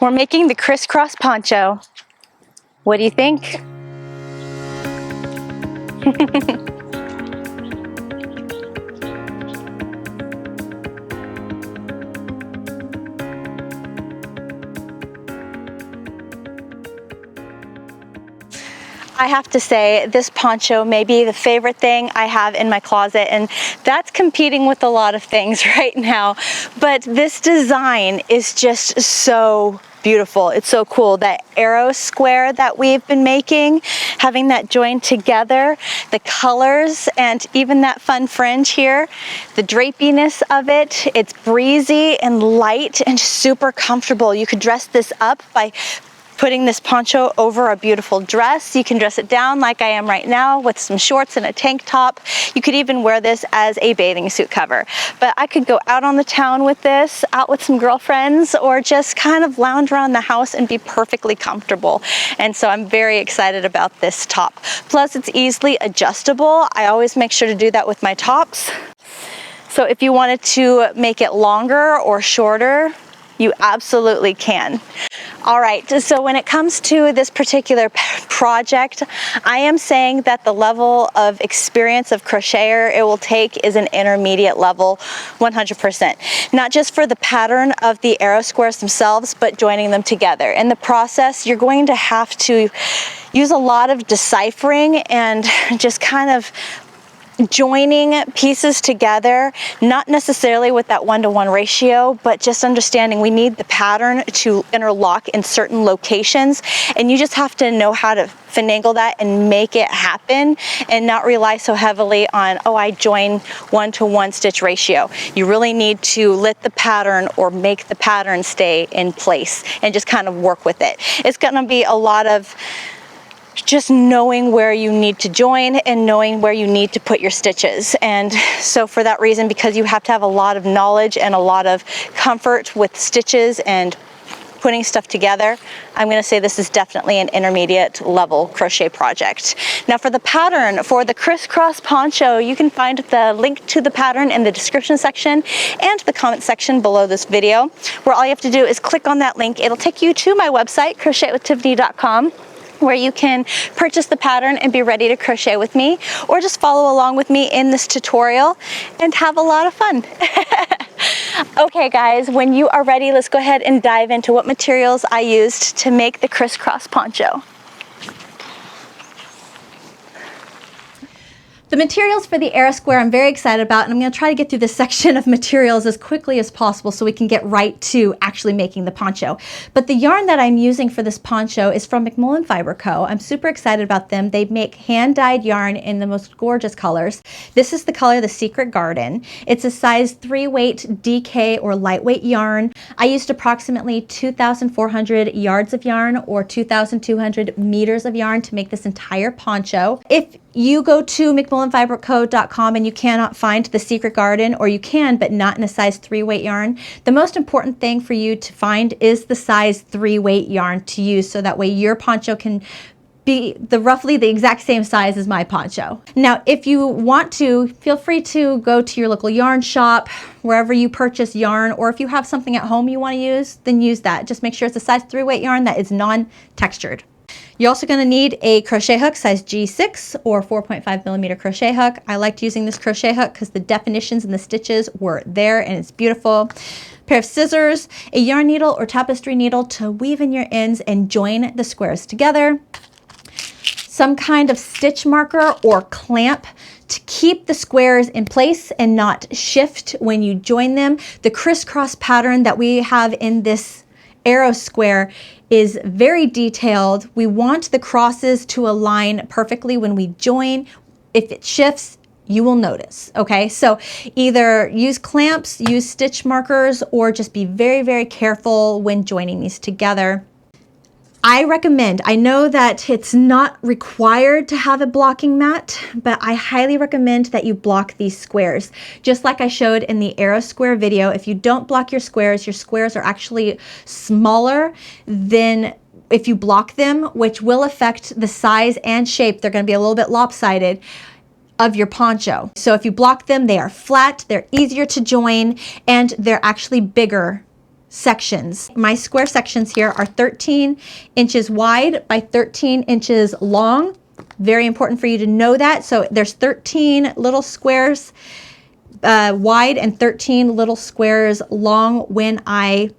We're making the crisscross poncho. What do you think? I have to say, this poncho may be the favorite thing I have in my closet, and that's competing with a lot of things right now. But this design is just so beautiful. It's so cool. That arrow square that we've been making, having that joined together, the colors, and even that fun fringe here, the drapiness of it. It's breezy and light and super comfortable. You could dress this up by putting this poncho over a beautiful dress. You can dress it down like I am right now with some shorts and a tank top. You could even wear this as a bathing suit cover. But I could go out on the town with this, out with some girlfriends, or just kind of lounge around the house and be perfectly comfortable. And so I'm very excited about this top. Plus, it's easily adjustable. I always make sure to do that with my tops. So if you wanted to make it longer or shorter, you absolutely can. All right, so when it comes to this particular project, I am saying that the level of experience of crocheter it will take is an intermediate level, 100%. Not just for the pattern of the arrow squares themselves, but joining them together. In the process, you're going to have to use a lot of deciphering and just kind of joining pieces together, not necessarily with that 1-to-1 ratio, but just understanding we need the pattern to interlock in certain locations, and you just have to know how to finagle that and make it happen and not rely so heavily on, oh, I join 1-to-1 stitch ratio. You really need to let the pattern or make the pattern stay in place and just kind of work with it. It's gonna be a lot of just knowing where you need to join and knowing where you need to put your stitches. And so for that reason, because you have to have a lot of knowledge and a lot of comfort with stitches and putting stuff together, I'm going to say this is definitely an intermediate level crochet project. Now for the pattern for the crisscross poncho, you can find the link to the pattern in the description section and the comment section below this video, where all you have to do is click on that link. It'll take you to my website, crochetwithtiffany.com, where you can purchase the pattern and be ready to crochet with me, or just follow along with me in this tutorial and have a lot of fun. Okay guys, when you are ready, let's go ahead and dive into what materials I used to make the crisscross poncho. The materials for the arrow square I'm very excited about, and I'm going to try to get through this section of materials as quickly as possible so we can get right to actually making the poncho. But the yarn that I'm using for this poncho is from McMullin Fiber Co. I'm super excited about them. They make hand-dyed yarn in the most gorgeous colors. This is the color The Secret Garden. It's a size 3 weight DK or lightweight yarn. I used approximately 2,400 yards of yarn or 2,200 meters of yarn to make this entire poncho. If you go to McMullinFiberCo.com and you cannot find The Secret Garden, or you can, but not in a size 3 weight yarn, the most important thing for you to find is the size 3 weight yarn to use, so that way your poncho can be roughly the exact same size as my poncho. Now, if you want to, feel free to go to your local yarn shop, wherever you purchase yarn, or if you have something at home you want to use, then use that. Just make sure it's a size 3 weight yarn that is non-textured. You're also going to need a crochet hook size G6 or 4.5 millimeter crochet hook. I liked using this crochet hook because the definitions and the stitches were there and it's beautiful. A pair of scissors, a yarn needle or tapestry needle to weave in your ends and join the squares together. Some kind of stitch marker or clamp to keep the squares in place and not shift when you join them. The crisscross pattern that we have in this arrow square is very detailed. We want the crosses to align perfectly when we join. If it shifts, you will notice, okay? So either use clamps, use stitch markers, or just be very, very careful when joining these together. I recommend, I know that it's not required to have a blocking mat, but I highly recommend that you block these squares. Just like I showed in the arrow square video, if you don't block your squares are actually smaller than if you block them, which will affect the size and shape. They're going to be a little bit lopsided of your poncho. So if you block them, they are flat, they're easier to join, and they're actually bigger sections. My square sections here are 13 inches wide by 13 inches long. Very important for you to know that. So there's 13 little squares wide and 13 little squares long when I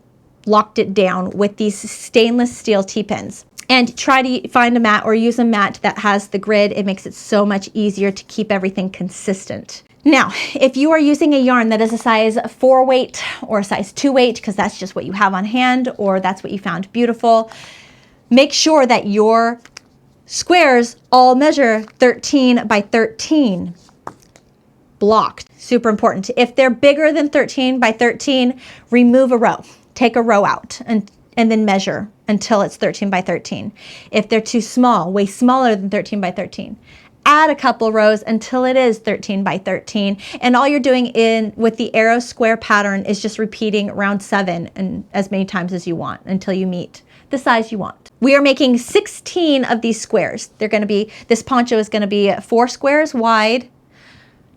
locked it down with these stainless steel T-pins. And try to find a mat or use a mat that has the grid. It makes it so much easier to keep everything consistent. Now, if you are using a yarn that is a size 4 weight or a size 2 weight, because that's just what you have on hand or that's what you found beautiful, make sure that your squares all measure 13 by 13. Blocked. Super important. If they're bigger than 13 by 13, remove a row. Take a row out and then measure until it's 13 by 13. If they're too small, way smaller than 13 by 13, add a couple rows until it is 13 by 13. And all you're doing with the arrow square pattern is just repeating round 7 and as many times as you want until you meet the size you want. We are making 16 of these squares. This poncho is going to be 4 squares wide,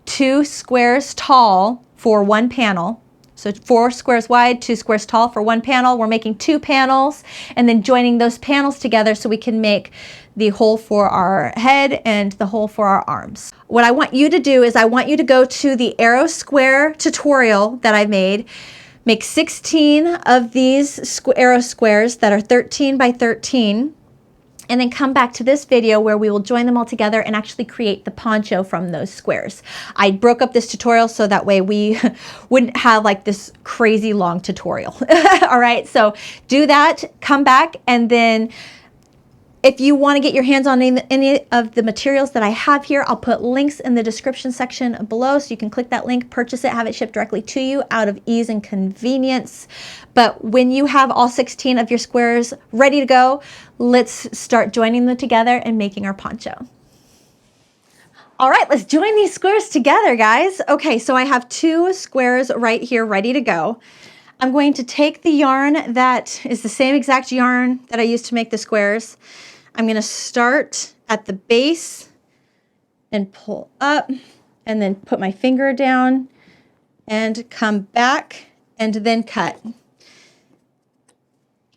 2 squares tall for one panel. So 4 squares wide, 2 squares tall for one panel. We're making 2 panels and then joining those panels together so we can make the hole for our head and the hole for our arms. What I want you to do is I want you to go to the arrow square tutorial that I made. Make 16 of these arrow squares that are 13 by 13. And then come back to this video where we will join them all together and actually create the poncho from those squares. I broke up this tutorial so that way we wouldn't have like this crazy long tutorial. All right, so do that, come back, and then if you want to get your hands on any of the materials that I have here, I'll put links in the description section below so you can click that link, purchase it, have it shipped directly to you out of ease and convenience. But when you have all 16 of your squares ready to go, let's start joining them together and making our poncho. All right, let's join these squares together, guys. Okay, so I have 2 squares right here ready to go. I'm going to take the yarn that is the same exact yarn that I used to make the squares. I'm going to start at the base and pull up and then put my finger down and come back and then cut.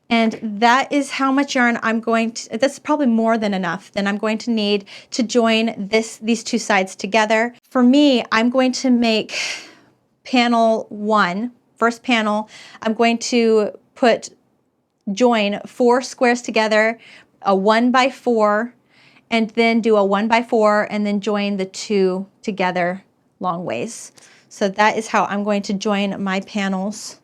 And that is how much yarn I'm going to, that's probably more than enough, then I'm going to need to join these 2 sides together. For me, I'm going to make panel 1, first panel, I'm going to join 4 squares together, a 1 by 4, and then do a 1 by 4, and then join the 2 together long ways. So that is how I'm going to join my panels.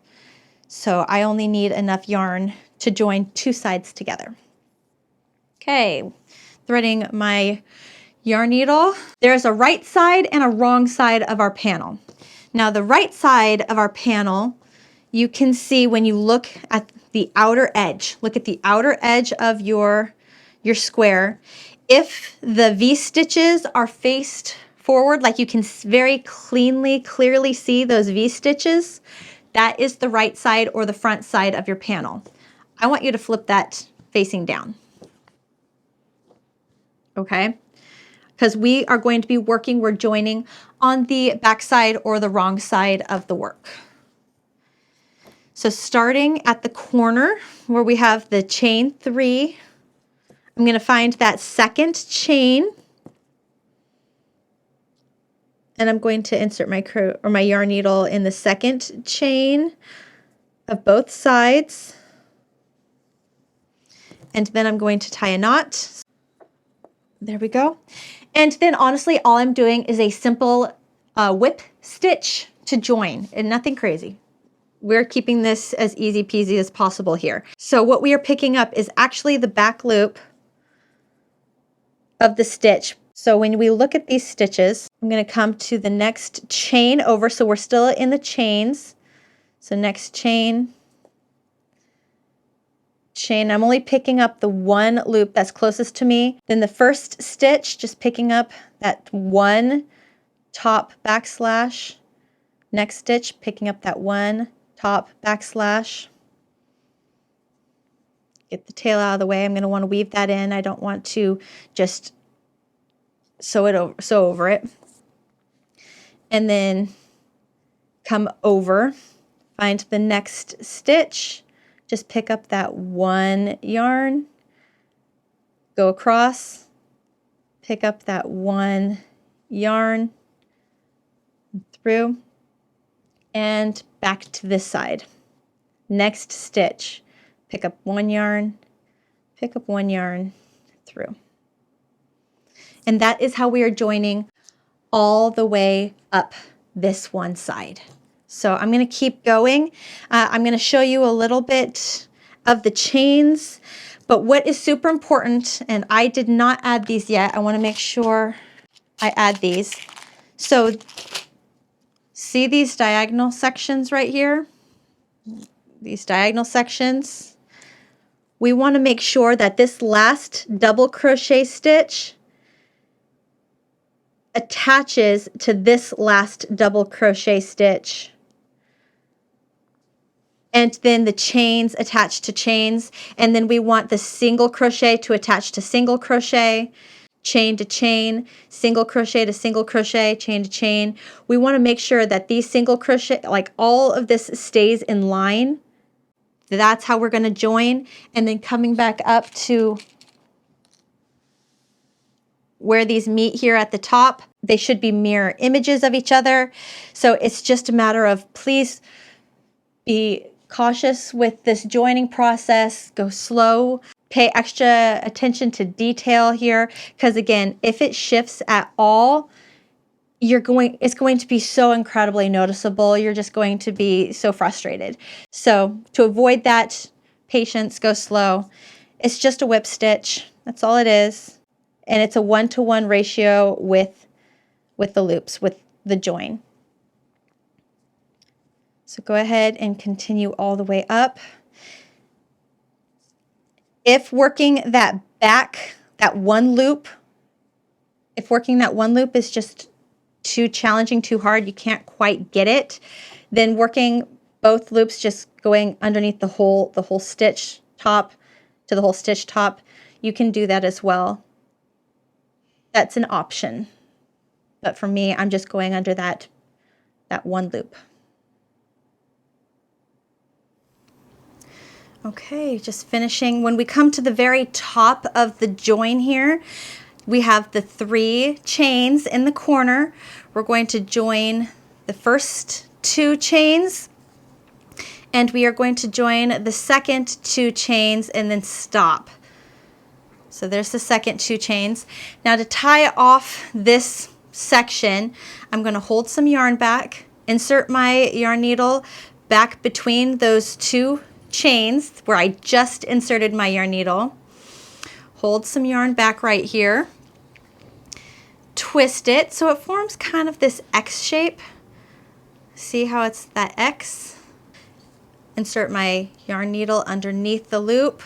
So I only need enough yarn to join 2 sides together. Okay, threading my yarn needle. There's a right side and a wrong side of our panel. Now the right side of our panel, you can see when you look at the outer edge, look at the outer edge of your square. If the V-stitches are faced forward, like you can very clearly see those V-stitches, that is the right side or the front side of your panel. I want you to flip that facing down. Okay? Because we are going to be we're joining on the back side or the wrong side of the work. So starting at the corner where we have the chain 3, I'm going to find that second chain and I'm going to insert my yarn needle in the second chain of both sides. And then I'm going to tie a knot. There we go. And then honestly, all I'm doing is a simple whip stitch to join and nothing crazy. We're keeping this as easy peasy as possible here. So what we are picking up is actually the back loop of the stitch. So when we look at these stitches, I'm going to come to the next chain over. So we're still in the chains. So next chain, chain. I'm only picking up the one loop that's closest to me. Then the first stitch, just picking up that one top backslash. Next stitch, picking up that one top backslash. Get the tail out of the way. I'm going to want to weave that in. I don't want to just sew over it. And then come over, Find the next stitch, just pick up that one yarn, go across, pick up that one yarn through, and back to this side. Next stitch, pick up one yarn, pick up one yarn through. And that is how we are joining all the way up this one side. So I'm going to keep going. I'm going to show you a little bit of the chains, but what is super important, and I did not add these yet, I want to make sure I add these. So see these diagonal sections right here? These diagonal sections. We want to make sure that this last double crochet stitch attaches to this last double crochet stitch. And then the chains attach to chains. And then we want the single crochet to attach to single crochet, chain to chain, single crochet to single crochet, chain to chain. We want to make sure that these single crochet, like all of this stays in line. That's how we're going to join. And then coming back up to where these meet here at the top, they should be mirror images of each other. So it's just a matter of, please be cautious with this joining process, go slow, pay extra attention to detail here, because again, if it shifts at all, it's going to be so incredibly noticeable. You're just going to be so frustrated. So to avoid that, patience, go slow. It's just a whip stitch. That's all it is. And it's a 1-to-1 ratio with the loops, with the join. So go ahead and continue all the way up. If working that back, that one loop, if working that one loop is just too challenging, too hard, you can't quite get it, then working both loops, just going underneath the whole stitch top to the whole stitch top, you can do that as well. That's an option. But for me, I'm just going under that one loop. Okay, just finishing. When we come to the very top of the join here, we have the 3 chains in the corner. We're going to join the first 2 chains, and we are going to join the second 2 chains and then stop. So there's the second 2 chains. Now to tie off this section, I'm going to hold some yarn back, insert my yarn needle back between those 2 chains where I just inserted my yarn needle. Hold some yarn back right here. Twist it so it forms kind of this X shape. See how it's that X? Insert my yarn needle underneath the loop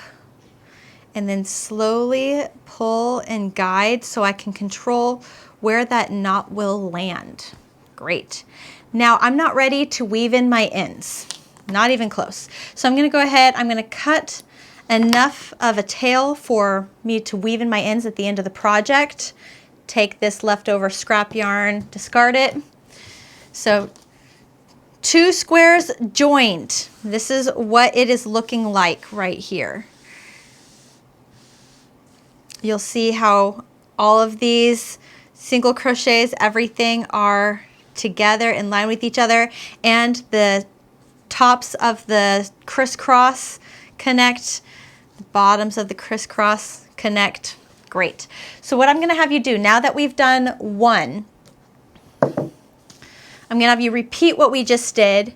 and then slowly pull and guide so I can control where that knot will land. Great. Now I'm not ready to weave in my ends. Not even close. So I'm going to go ahead, I'm going to cut enough of a tail for me to weave in my ends at the end of the project. Take this leftover scrap yarn, discard it. So 2 squares joined. This is what it is looking like right here. You'll see how all of these single crochets, everything are together in line with each other, and the tops of the crisscross connect, the bottoms of the crisscross connect. Great. So what I'm going to have you do, now that we've done one, I'm going to have you repeat what we just did,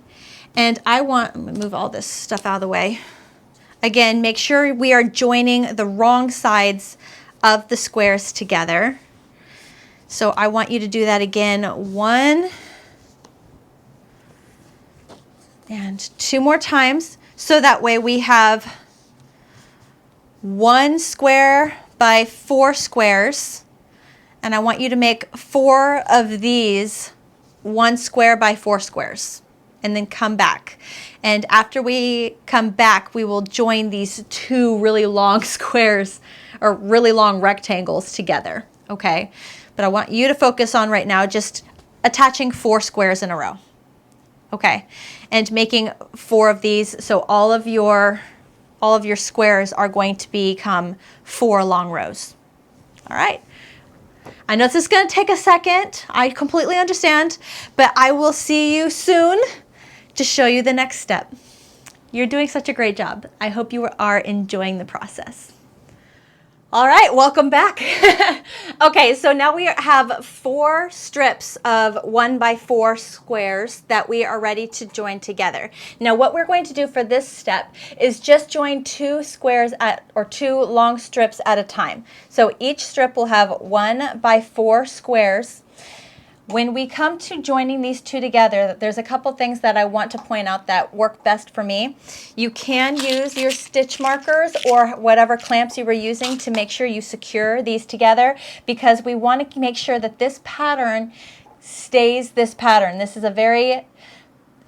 and I'm going to move all this stuff out of the way. Again, make sure we are joining the wrong sides of the squares together. So I want you to do that again, 1 and 2 more times, so that way we have 1 square by 4 squares, and I want you to make 4 of these 1 square by 4 squares, and then come back. And after we come back, we will join these 2 really long squares or really long rectangles together, okay? But I want you to focus on right now just attaching 4 squares in a row. okay, and making 4 of these, so all of your squares are going to become 4 long rows. All right. I know this is going to take a second. I completely understand, but I will see you soon to show you the next step. You're doing such a great job. I hope you are enjoying the process. All right, welcome back. Okay, so now we have 4 strips of 1 by 4 squares that we are ready to join together. Now what we're going to do for this step is just join 2 squares or 2 long strips at a time. So each strip will have 1 by 4 squares. When we come to joining these 2 together, there's a couple things that I want to point out that work best for me. You can use your stitch markers or whatever clamps you were using to make sure you secure these together, because we want to make sure that this pattern stays this pattern. This is a very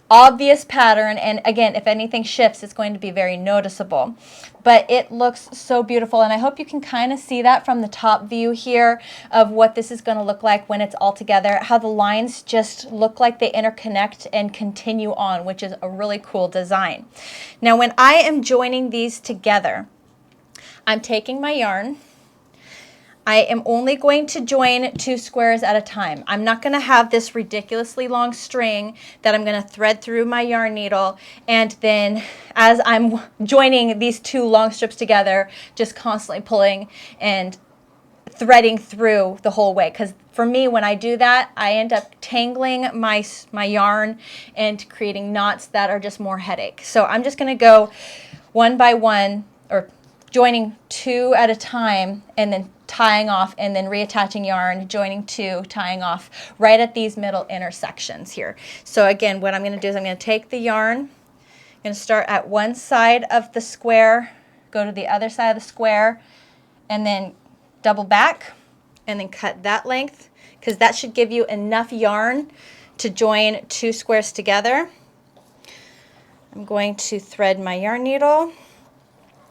obvious pattern, and again, if anything shifts, it's going to be very noticeable. But it looks so beautiful, and I hope you can kind of see that from the top view here of what this is going to look like when it's all together, how the lines just look like they interconnect and continue on, which is a really cool design. Now when I am joining these together, I'm taking my yarn. I am only going to join 2 squares at a time. I'm not going to have this ridiculously long string that I'm going to thread through my yarn needle, and then as I'm joining these 2 long strips together, just constantly pulling and threading through the whole way. Because for me, when I do that, I end up tangling my yarn and creating knots that are just more headache. So I'm just going to go 1 by 1, or joining 2 at a time, and then tying off, and then reattaching yarn, joining 2, tying off right at these middle intersections here. So again, what I'm going to do is I'm going to take the yarn, I'm going to start at one side of the square, go to the other side of the square, and then double back, and then cut that length, because that should give you enough yarn to join 2 squares together. I'm going to thread my yarn needle.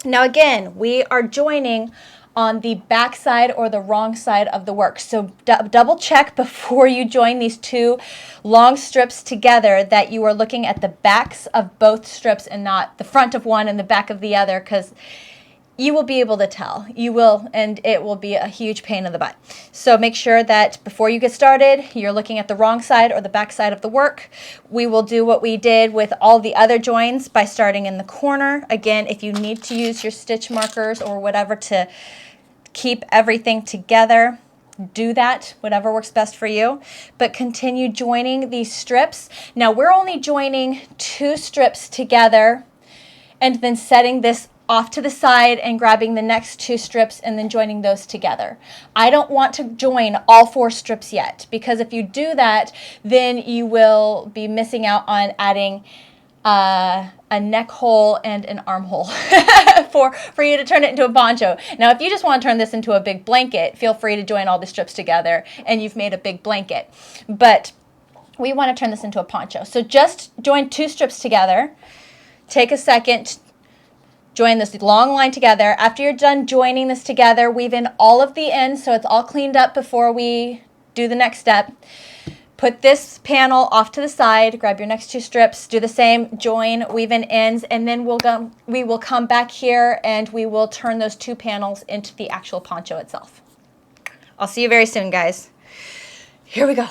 Now again, we are joining on the back side or the wrong side of the work. So double check before you join these 2 long strips together that you are looking at the backs of both strips and not the front of one and the back of the other, because you will be able to tell. You will, and it will be a huge pain in the butt. So make sure that before you get started, you're looking at the wrong side or the back side of the work. We will do what we did with all the other joins by starting in the corner. Again, if you need to use your stitch markers or whatever to keep everything together, do that, whatever works best for you. But continue joining these strips. Now we're only joining 2 strips together and then setting this off to the side and grabbing the next 2 strips and then joining those together. I don't want to join all 4 strips yet, because if you do that, then you will be missing out on adding a neck hole and an armhole for you to turn it into a poncho. Now, if you just want to turn this into a big blanket, feel free to join all the strips together and you've made a big blanket. But we want to turn this into a poncho. So just join 2 strips together. Take a second, join this long line together. After you're done joining this together, weave in all of the ends so it's all cleaned up before we do the next step. Put this panel off to the side, grab your next 2 strips, do the same, join, weave in ends, and then we will come back here and we will turn those 2 panels into the actual poncho itself. I'll see you very soon, guys. Here we go.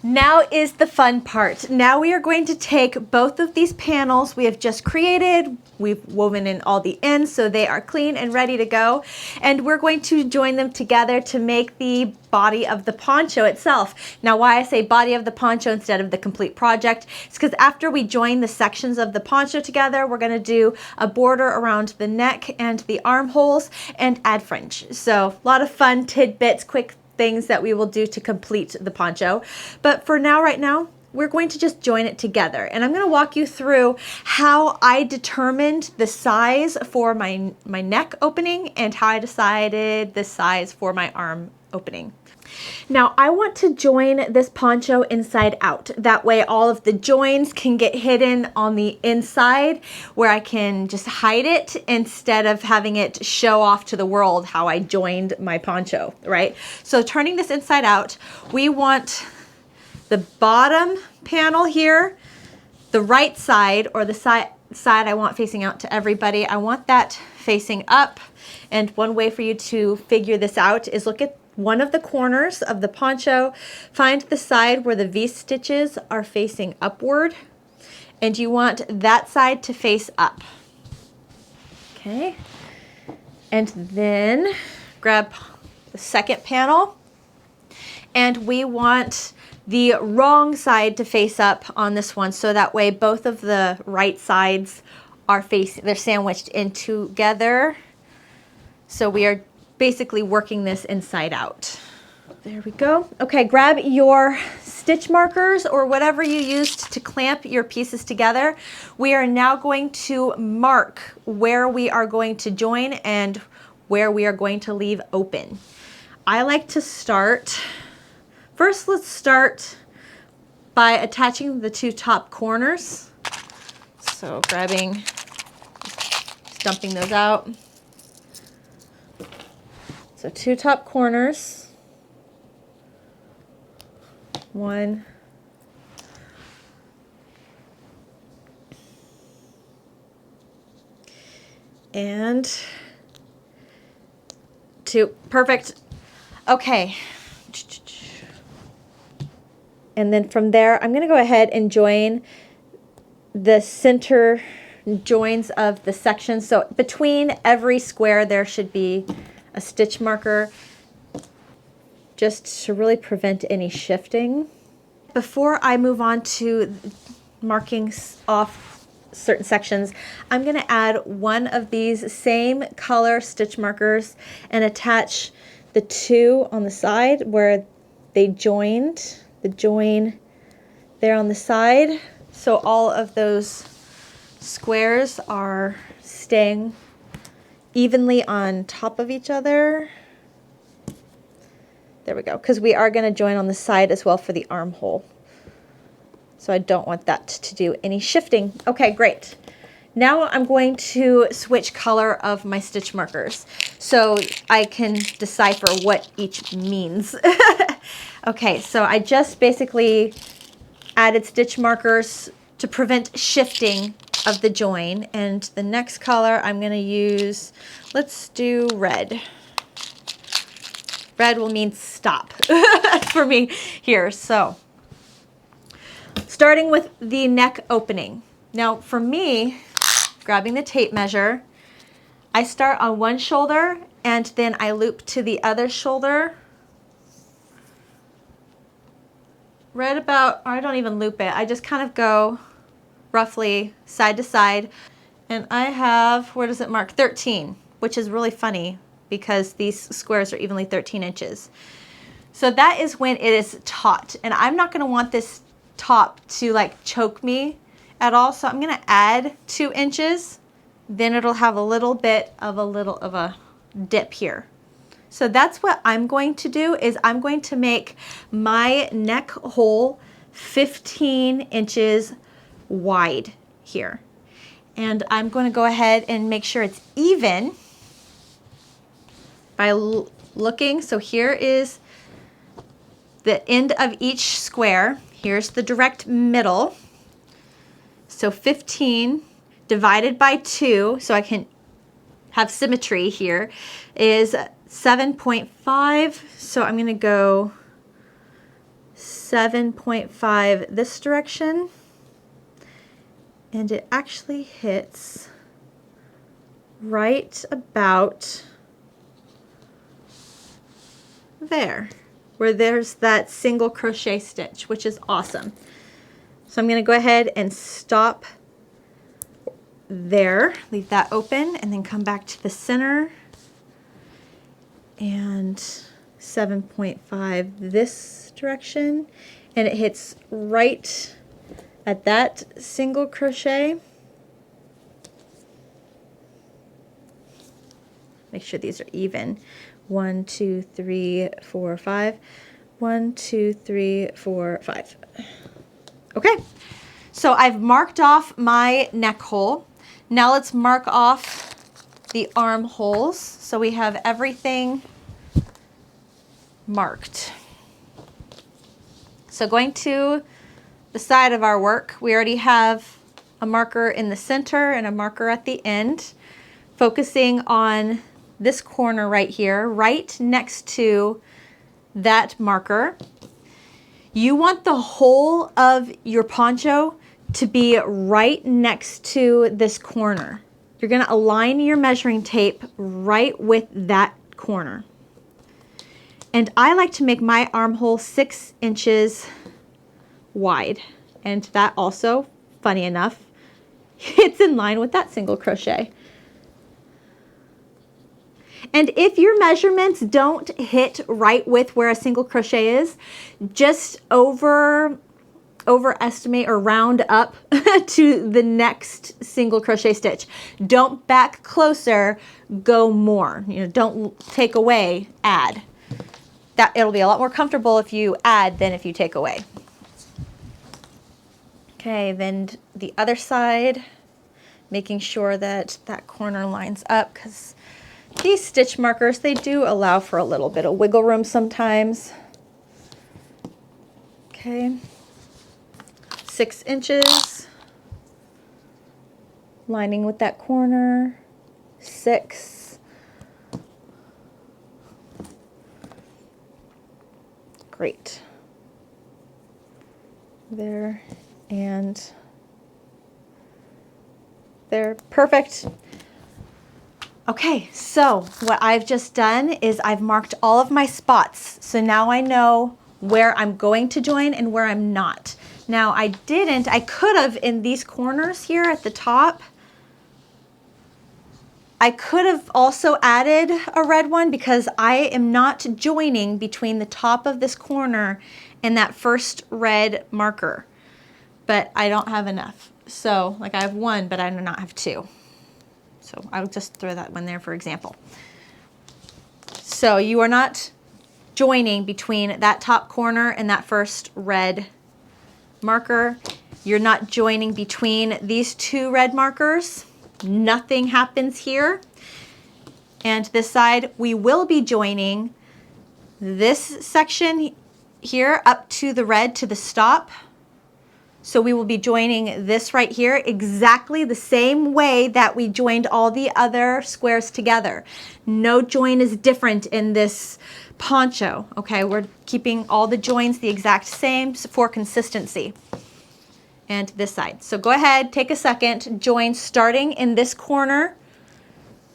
Now is the fun part. Now we are going to take both of these panels we have just created. We've woven in all the ends so they are clean and ready to go. And we're going to join them together to make the body of the poncho itself. Now why I say body of the poncho instead of the complete project is because after we join the sections of the poncho together, we're going to do a border around the neck and the armholes and add fringe. So a lot of fun tidbits, quick things that we will do to complete the poncho. But for now, right now, we're going to just join it together. And I'm going to walk you through how I determined the size for my neck opening and how I decided the size for my arm opening. Now I want to join this poncho inside out. That way all of the joins can get hidden on the inside where I can just hide it instead of having it show off to the world how I joined my poncho, right? So turning this inside out, we want The bottom panel here, the right side, or the side I want facing out to everybody, I want that facing up. And one way for you to figure this out is look at one of the corners of the poncho, find the side where the V-stitches are facing upward, and you want that side to face up. Okay, and then grab the second panel, and we want the wrong side to face up on this one, so that way both of the right sides are they're sandwiched in together. So we are basically working this inside out. There we go. Okay, grab your stitch markers or whatever you used to clamp your pieces together. We are now going to mark where we are going to join and where we are going to leave open. I like to start, first let's start by attaching the two top corners. So grabbing, dumping those out. So two top corners, one, and two. Perfect. Okay. And then from there, I'm going to go ahead and join the center joins of the section. So between every square, there should be a stitch marker just to really prevent any shifting. Before I move on to marking off certain sections, I'm going to add one of these same color stitch markers and attach the two on the side where they joined, the join there on the side. So all of those squares are staying evenly on top of each other. There we go, because we are going to join on the side as well for the armhole. So I don't want that to do any shifting. Okay, great. Now I'm going to switch color of my stitch markers so I can decipher what each means. Okay, so I just basically added stitch markers to prevent shifting of the join, and the next color I'm going to use, let's do red. Red will mean stop for me here. So starting with the neck opening. Now for me, grabbing the tape measure, I start on one shoulder and then I loop to the other shoulder. Right about, or I don't even loop it, I just kind of go roughly side to side. And I have, where does it mark? 13, which is really funny because these squares are evenly 13 inches. So that is when it is taut. And I'm not gonna want this top to like choke me at all. So I'm gonna add 2 inches. Then it'll have a little bit of a dip here. So that's what I'm going to do, is I'm going to make my neck hole 15 inches wide here. And I'm going to go ahead and make sure it's even by looking. So here is the end of each square. Here's the direct middle. So 15 divided by 2, so I can have symmetry here, is 7.5. So I'm going to go 7.5 this direction. And it actually hits right about there, where there's that single crochet stitch, which is awesome. So I'm going to go ahead and stop there, leave that open, and then come back to the center, and 7.5 this direction, and it hits right at that single crochet. Make sure these are even. 1, 2, 3, 4, 5. 1, 2, 3, 4, 5. Okay, so I've marked off my neck hole. Now let's mark off the armholes. So we have everything marked. So going to the side of our work, we already have a marker in the center and a marker at the end, focusing on this corner right here, right next to that marker. You want the whole of your poncho to be right next to this corner. You're going to align your measuring tape right with that corner. And I like to make my armhole 6 inches wide. And that also, funny enough, it's in line with that single crochet. And if your measurements don't hit right with where a single crochet is, just overestimate or round up to the next single crochet stitch. Don't back closer, go more. You know, don't take away, add. That it'll be a lot more comfortable if you add than if you take away. Okay, then the other side, making sure that that corner lines up, because these stitch markers, they do allow for a little bit of wiggle room sometimes. Okay, 6 inches, lining with that corner, 6. Great. There and there. Perfect. Okay, so what I've just done is I've marked all of my spots. So now I know where I'm going to join and where I'm not. Now I could have in these corners here at the top, I could have also added a red one because I am not joining between the top of this corner and that first red marker, but I don't have enough. So like I have 1, but I do not have 2. So I'll just throw that one there for example. So you are not joining between that top corner and that first red marker. You're not joining between these 2 red markers. Nothing happens here. And this side, we will be joining this section here up to the red to the stop. So we will be joining this right here exactly the same way that we joined all the other squares together. No join is different in this poncho. Okay, we're keeping all the joins the exact same for consistency. And this side. So go ahead, take a second, join starting in this corner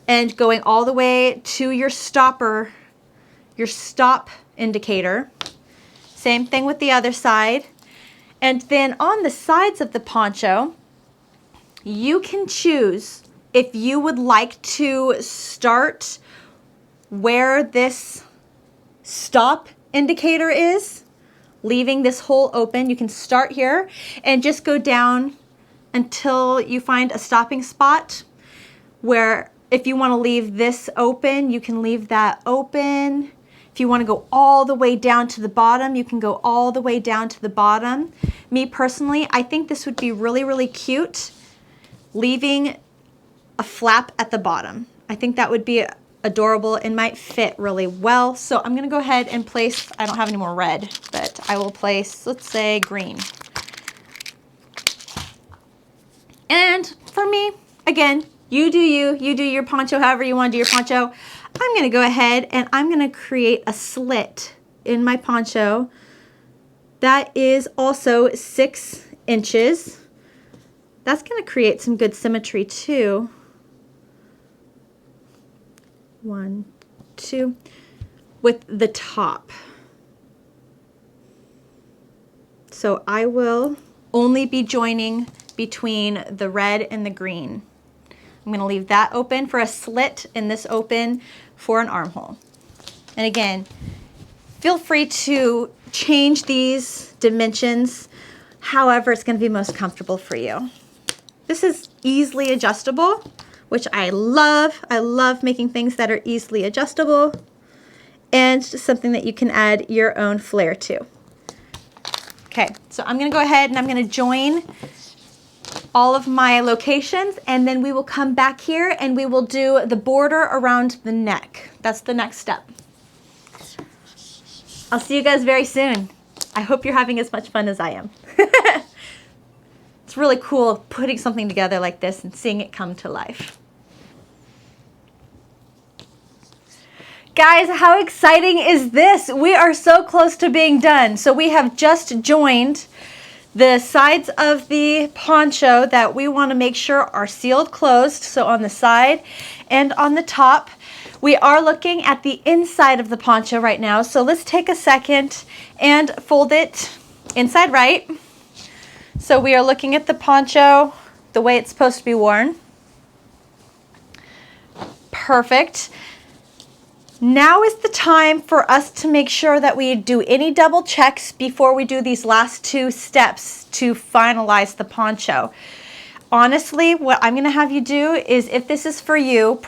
and going all the way to your stopper, your stop indicator. Same thing with the other side. And then on the sides of the poncho, you can choose if you would like to start where this stop indicator is, leaving this hole open. You can start here and just go down until you find a stopping spot where if you want to leave this open, you can leave that open. If you want to go all the way down to the bottom, you can go all the way down to the bottom. Me personally, I think this would be really, really cute, leaving a flap at the bottom. I think that would be adorable and might fit really well. So I'm going to go ahead and place, I don't have any more red, but I will place, let's say green. And for me, again, you do your poncho however you want to do your poncho. I'm going to go ahead and I'm going to create a slit in my poncho that is also 6 inches. That's going to create some good symmetry too. 1, 2, with the top. So I will only be joining between the red and the green. I'm going to leave that open for a slit and this open for an armhole. And again, feel free to change these dimensions however it's going to be most comfortable for you. This is easily adjustable, which I love. I love making things that are easily adjustable and something that you can add your own flair to. Okay, so I'm going to go ahead and I'm going to join all of my locations and then we will come back here and we will do the border around the neck. That's the next step. I'll see you guys very soon. I hope you're having as much fun as I am. It's really cool putting something together like this and seeing it come to life. Guys, how exciting is this? We are so close to being done. So we have just joined the sides of the poncho that we want to make sure are sealed closed. So on the side and on the top, we are looking at the inside of the poncho right now. So let's take a second and fold it inside right. So we are looking at the poncho the way it's supposed to be worn. Perfect. Now is the time for us to make sure that we do any double checks before we do these last two steps to finalize the poncho. Honestly, what I'm going to have you do is, if this is for you,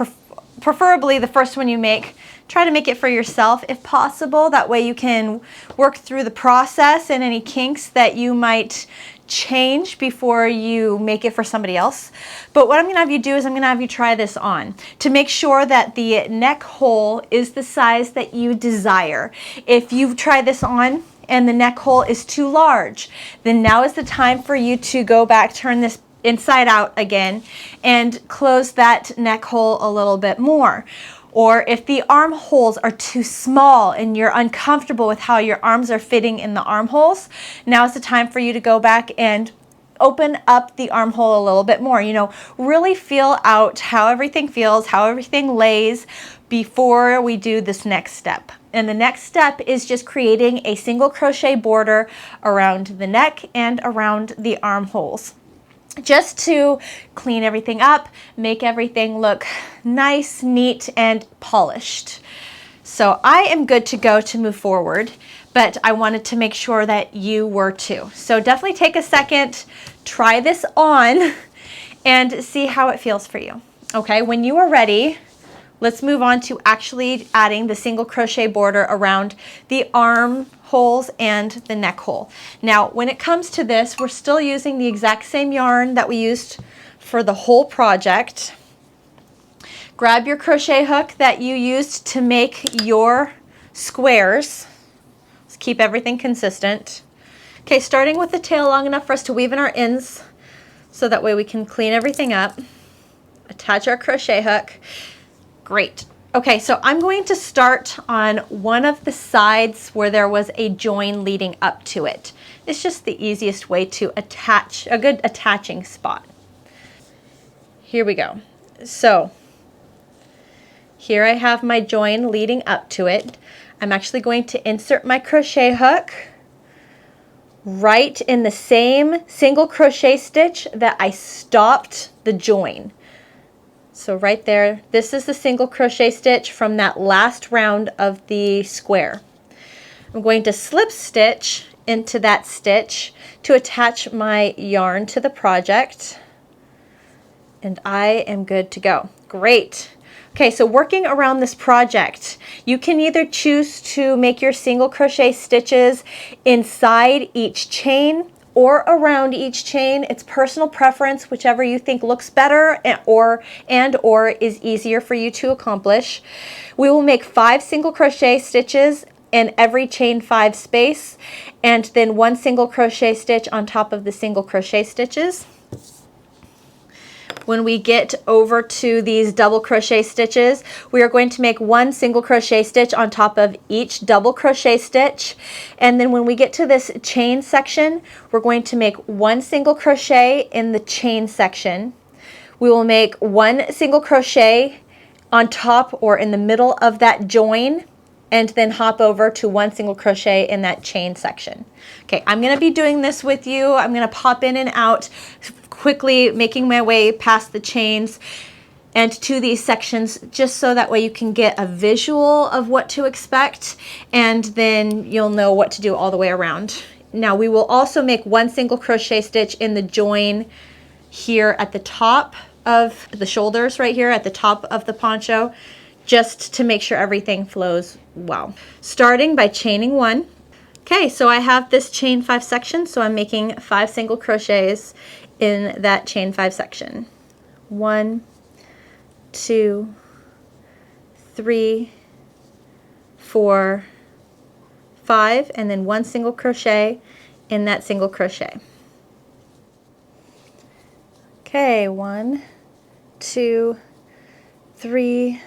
preferably the first one you make, try to make it for yourself if possible. That way you can work through the process and any kinks that you might change before you make it for somebody else. But what I'm going to have you do is I'm going to have you try this on to make sure that the neck hole is the size that you desire. If you try this on and the neck hole is too large, then now is the time for you to go back, turn this inside out again, and close that neck hole a little bit more. Or if the armholes are too small and you're uncomfortable with how your arms are fitting in the armholes, now is the time for you to go back and open up the armhole a little bit more. You know, really feel out how everything feels, how everything lays before we do this next step. And the next step is just creating a single crochet border around the neck and around the armholes, just to clean everything up, make everything look nice, neat, and polished. So I am good to go to move forward, but I wanted to make sure that you were too. So definitely take a second, try this on, and see how it feels for you. Okay, when you are ready, let's move on to actually adding the single crochet border around the armholes and the neck hole. Now, when it comes to this, we're still using the exact same yarn that we used for the whole project. Grab your crochet hook that you used to make your squares. Let's keep everything consistent. Okay, starting with the tail long enough for us to weave in our ends, so that way we can clean everything up. Attach our crochet hook. Great. Okay, so I'm going to start on one of the sides where there was a join leading up to it. It's just the easiest way to attach, a good attaching spot. Here we go. So here I have my join leading up to it. I'm actually going to insert my crochet hook right in the same single crochet stitch that I stopped the join. So right there, this is the single crochet stitch from that last round of the square. I'm going to slip stitch into that stitch to attach my yarn to the project, and I am good to go. Great. Okay, so working around this project, you can either choose to make your single crochet stitches inside each chain or around each chain. It's personal preference, whichever you think looks better or is easier for you to accomplish. We will make 5 single crochet stitches in every chain 5 space, and then 1 single crochet stitch on top of the single crochet stitches. When we get over to these double crochet stitches, we are going to make 1 single crochet stitch on top of each double crochet stitch. And then when we get to this chain section, we're going to make 1 single crochet in the chain section. We will make 1 single crochet on top or in the middle of that join, and then hop over to 1 single crochet in that chain section. Okay, I'm going to be doing this with you. I'm going to pop in and out, quickly making my way past the chains and to these sections, just so that way you can get a visual of what to expect, and then you'll know what to do all the way around. Now we will also make 1 single crochet stitch in the join here at the top of the shoulders, right here at the top of the poncho, just to make sure everything flows well. Starting by chaining 1. Okay, so I have this chain 5 section, so I'm making 5 single crochets in that chain 5 section. 1, 2, 3, 4, 5, and then 1 single crochet in that single crochet. Okay, 1, 2, 3,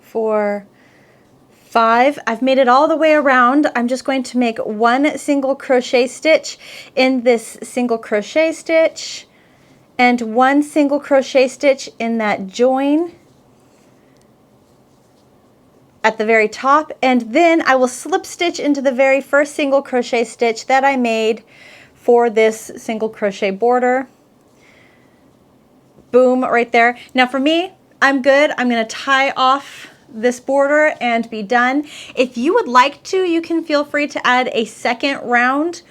4, 5. I've made it all the way around. I'm just going to make 1 single crochet stitch in this single crochet stitch and 1 single crochet stitch in that join at the very top, and then I will slip stitch into the very first single crochet stitch that I made for this single crochet border. Boom, right there. Now for me, I'm good. I'm going to tie off this border and be done. If you would like to, you can feel free to add a second round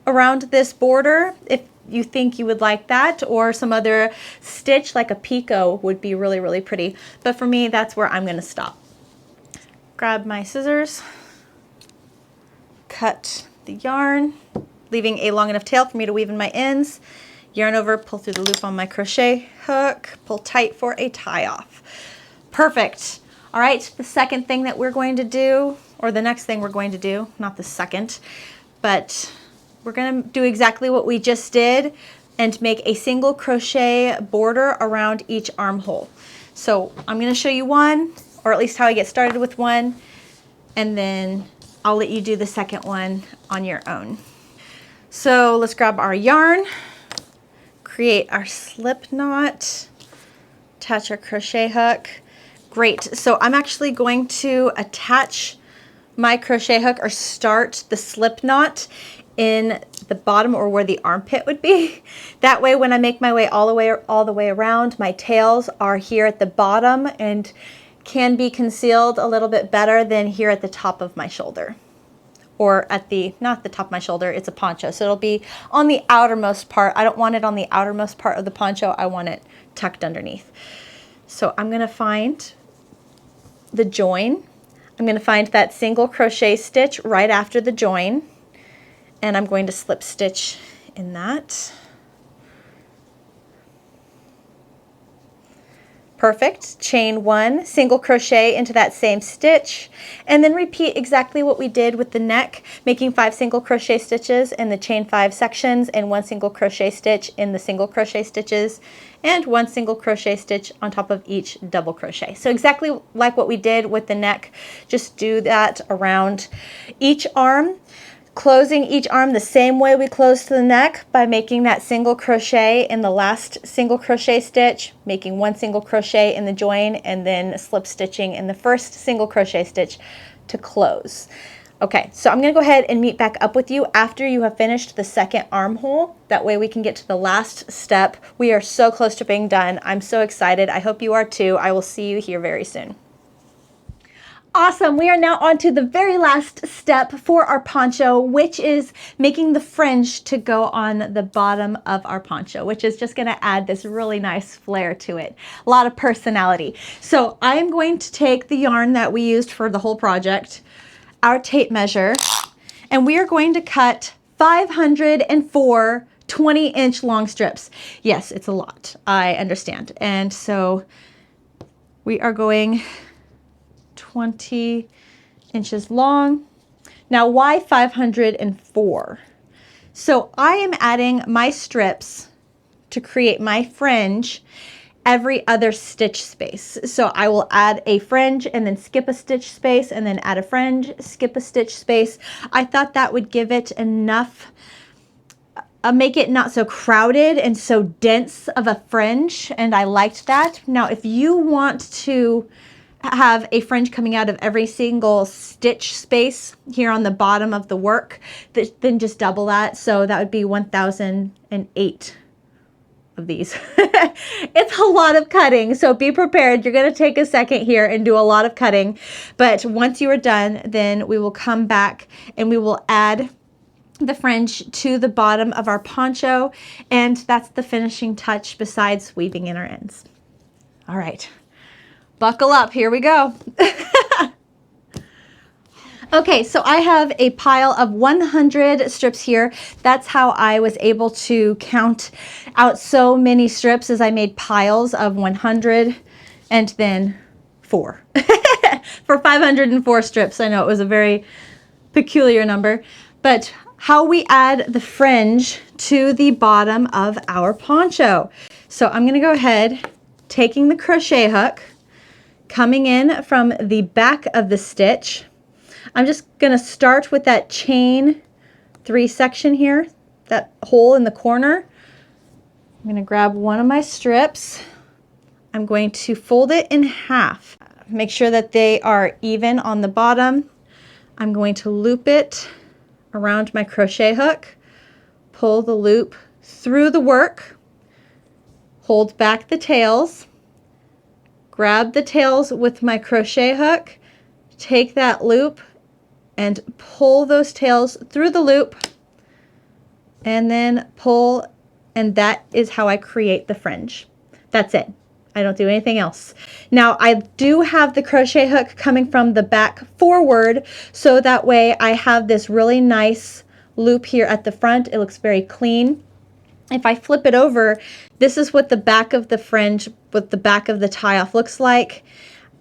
around this border if you think you would like that, or some other stitch like a picot would be really, really pretty. But for me, that's where I'm going to stop. Grab my scissors, cut the yarn, leaving a long enough tail for me to weave in my ends. Yarn over, pull through the loop on my crochet hook, pull tight for a tie off. Perfect. All right, the second thing that we're going to do, or the next thing we're going to do, not the second, but we're going to do exactly what we just did and make a single crochet border around each armhole. So I'm going to show you one, or at least how I get started with one, and then I'll let you do the second one on your own. So let's grab our yarn, create our slip knot, attach our crochet hook. Great, so I'm actually going to attach my crochet hook, or start the slip knot in the bottom, or where the armpit would be. That way when I make my way all the way around, my tails are here at the bottom and can be concealed a little bit better than here at the top of my shoulder. Or at the, not the top of my shoulder, it's a poncho, so it'll be on the outermost part. I don't want it on the outermost part of the poncho, I want it tucked underneath. So I'm gonna find the join. I'm going to find that single crochet stitch right after the join, and I'm going to slip stitch in that. Perfect. Chain 1, single crochet into that same stitch, and then repeat exactly what we did with the neck, making 5 single crochet stitches in the chain 5 sections and 1 single crochet stitch in the single crochet stitches, and 1 single crochet stitch on top of each double crochet. So exactly like what we did with the neck, just do that around each arm, closing each arm the same way we closed the neck by making that single crochet in the last single crochet stitch, making 1 single crochet in the join, and then slip stitching in the first single crochet stitch to close. Okay, so I'm going to go ahead and meet back up with you after you have finished the second armhole. That way we can get to the last step. We are so close to being done. I'm so excited. I hope you are too. I will see you here very soon. Awesome, we are now on to the very last step for our poncho, which is making the fringe to go on the bottom of our poncho, which is just gonna add this really nice flair to it. A lot of personality. So I'm going to take the yarn that we used for the whole project, our tape measure, and we are going to cut 504 20-inch long strips. Yes, it's a lot, I understand. And so we are going 20 inches long. Now, why 504? So I am adding my strips to create my fringe every other stitch space. So I will add a fringe and then skip a stitch space and then add a fringe, skip a stitch space. I thought that would give it enough, make it not so crowded and so dense of a fringe, and I liked that. Now, if you want to have a fringe coming out of every single stitch space here on the bottom of the work, then just double that. So that would be 1008 of these. It's a lot of cutting, so be prepared. You're going to take a second here and do a lot of cutting, but once you are done, then we will come back and we will add the fringe to the bottom of our poncho, and that's the finishing touch besides weaving in our ends. All right. Buckle up, here we go. Okay, so I have a pile of 100 strips here. That's how I was able to count out so many strips, as I made piles of 100 and then 4. For 504 strips. I know it was a very peculiar number, but how we add the fringe to the bottom of our poncho. So I'm gonna go ahead, taking the crochet hook, coming in from the back of the stitch. I'm just gonna start with that chain 3 section here, that hole in the corner. I'm gonna grab one of my strips. I'm going to fold it in half. Make sure that they are even on the bottom. I'm going to loop it around my crochet hook, pull the loop through the work, hold back the tails, grab the tails with my crochet hook, take that loop and pull those tails through the loop, and then pull, and that is how I create the fringe. That's it. I don't do anything else. Now I do have the crochet hook coming from the back forward, so that way I have this really nice loop here at the front. It looks very clean. If I flip it over, this is what the back of the fringe with the back of the tie-off looks like.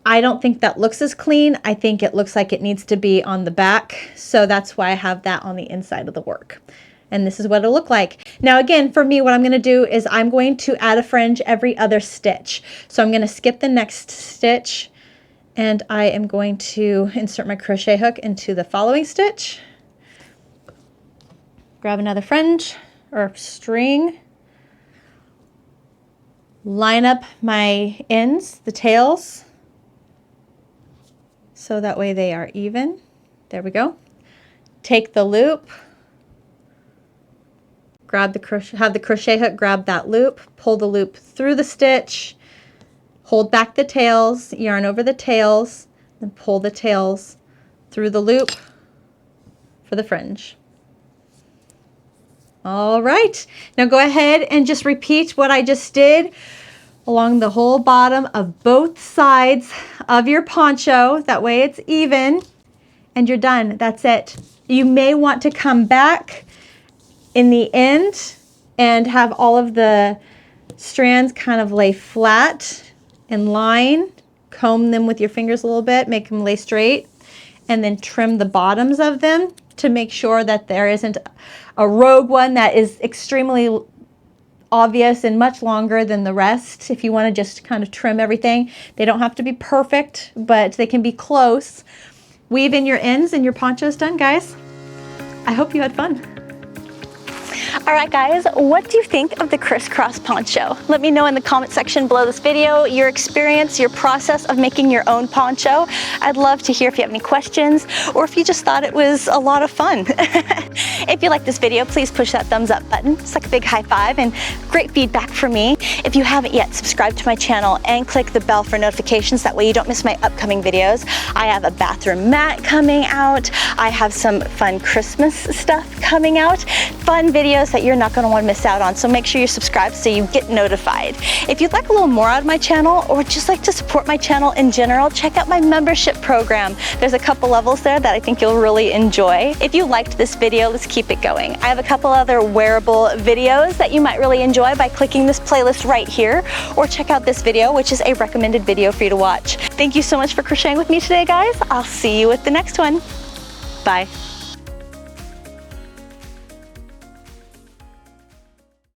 I don't think that looks as clean. I think it looks like it needs to be on the back, so that's why I have that on the inside of the work. And this is what it'll look like. Now again, for me, what I'm gonna do is I'm going to add a fringe every other stitch. So I'm gonna skip the next stitch, and I am going to insert my crochet hook into the following stitch. Grab another fringe or string. Line up my ends, the tails, so that way they are even. There we go. Take the loop, grab the crochet, have the crochet hook grab that loop, pull the loop through the stitch, hold back the tails, yarn over the tails, then pull the tails through the loop for the fringe. All right, now go ahead and just repeat what I just did along the whole bottom of both sides of your poncho. That way it's even, and you're done. That's it. You may want to come back in the end and have all of the strands kind of lay flat in line. Comb them with your fingers a little bit, make them lay straight, and then trim the bottoms of them to make sure that there isn't a rogue one that is extremely obvious and much longer than the rest. If you want to just kind of trim everything, they don't have to be perfect, but they can be close. Weave in your ends and your poncho's done, guys. I hope you had fun. All right, guys, what do you think of the crisscross poncho? Let me know in the comment section below this video your experience, your process of making your own poncho. I'd love to hear if you have any questions or if you just thought it was a lot of fun. If you like this video, please push that thumbs up button. It's like a big high five and great feedback for me. If you haven't yet, subscribe to my channel and click the bell for notifications. That way you don't miss my upcoming videos. I have a bathroom mat coming out. I have some fun Christmas stuff coming out. Fun videos that you're not going to want to miss out on. So make sure you're subscribed so you get notified. If you'd like a little more out of my channel or just like to support my channel in general, check out my membership program. There's a couple levels there that I think you'll really enjoy. If you liked this video, let's keep it going. I have a couple other wearable videos that you might really enjoy by clicking this playlist right here, or check out this video, which is a recommended video for you to watch. Thank you so much for crocheting with me today, guys. I'll see you with the next one. Bye.